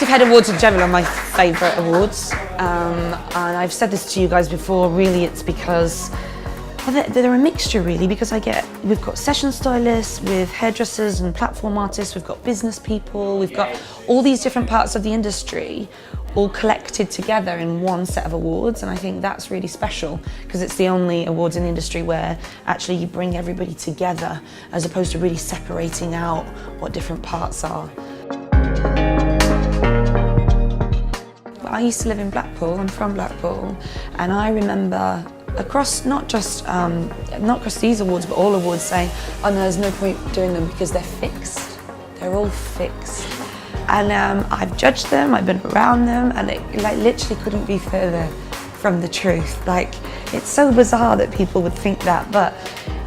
Head Awards in general are my favourite awards, and I've said this to you guys before. Really, it's because they're a mixture, really, because we've got session stylists with hairdressers and platform artists, we've got business people, we've got all these different parts of the industry all collected together in one set of awards, and I think that's really special because it's the only awards in the industry where actually you bring everybody together as opposed to really separating out what different parts are. I used to live in Blackpool, I'm from Blackpool, and I remember across not just these awards but all awards saying, oh no, there's no point doing them because they're fixed. They're all fixed. And I've judged them, I've been around them, and it literally couldn't be further from the truth. It's so bizarre that people would think that, but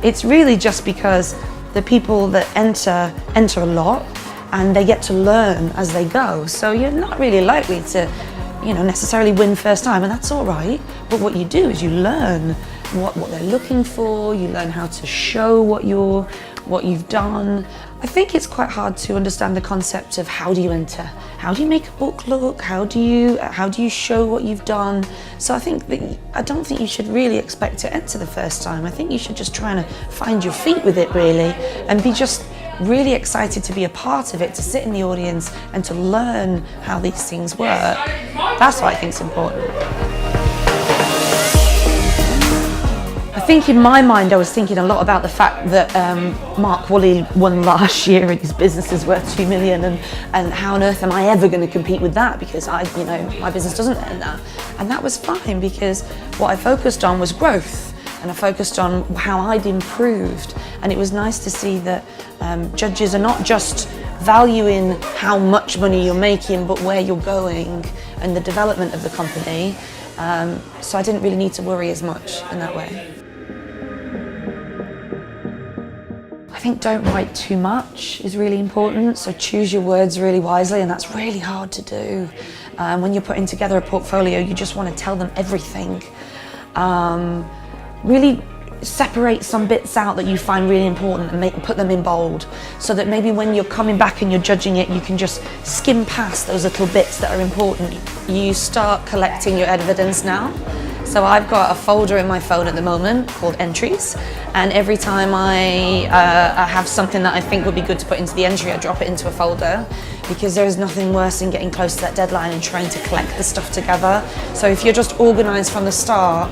it's really just because the people that enter a lot and they get to learn as they go. So you're not really likely to necessarily win first time, and that's all right. But what you do is you learn what they're looking for, you learn how to show what you've done. I think it's quite hard to understand the concept of how do you enter? How do you make a book look? How do you show what you've done? So I don't think you should really expect to enter the first time. I think you should just try and find your feet with it, really, and be just really excited to be a part of it, to sit in the audience and to learn how these things work. That's what I think is important. I think in my mind I was thinking a lot about the fact that Mark Woolley won last year and his business is worth 2 million, and how on earth am I ever going to compete with that, because my business doesn't earn that. And that was fine because what I focused on was growth, and I focused on how I'd improved. And it was nice to see that judges are not just valuing how much money you're making, but where you're going and the development of the company. So I didn't really need to worry as much in that way. I think don't write too much is really important, so choose your words really wisely, and that's really hard to do. When you're putting together a portfolio, you just want to tell them everything. Really separate some bits out that you find really important and put them in bold, so that maybe when you're coming back and you're judging it, you can just skim past those little bits that are important. You start collecting your evidence now. So I've got a folder in my phone at the moment called Entries, and every time I have something that I think would be good to put into the entry, I drop it into a folder, because there is nothing worse than getting close to that deadline and trying to collect the stuff together. So if you're just organised from the start,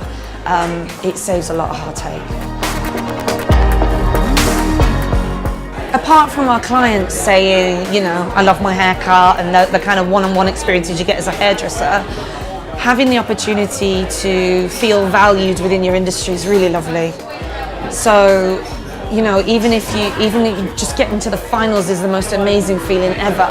it saves a lot of heartache. Apart from our clients saying, I love my haircut, and the kind of one-on-one experiences you get as a hairdresser, having the opportunity to feel valued within your industry is really lovely. So, even if you just getting to the finals is the most amazing feeling ever.